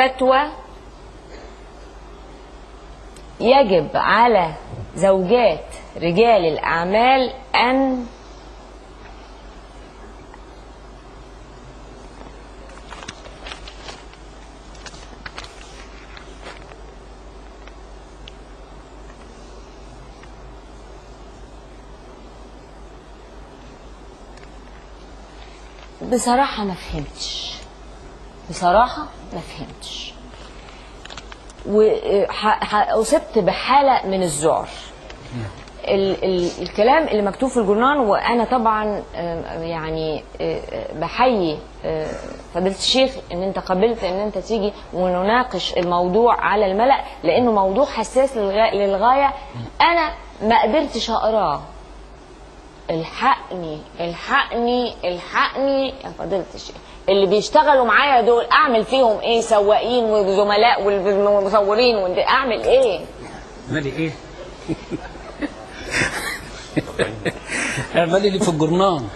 فتوى يجب على زوجات رجال الأعمال أن بصراحة ما فهمتش، بصراحة ما فهمتش، وأصبت بحالة من الذعر. الكلام اللي مكتوب في الجورنال، وأنا طبعا يعني بحيي فضيلة الشيخ إن أنت قبلت إن أنت تيجي ونناقش الموضوع على الملأ، لأنه موضوع حساس للغاية. أنا ما قدرتش أقراه. الحقني الحقني الحقني يا فضيلة الشيخ، اللي بيشتغلوا معايا دول اعمل فيهم ايه؟ سواقين وزملاء والمصورين، اعمل ايه؟ اعملي ايه؟ اعملي اللي في الجرنان.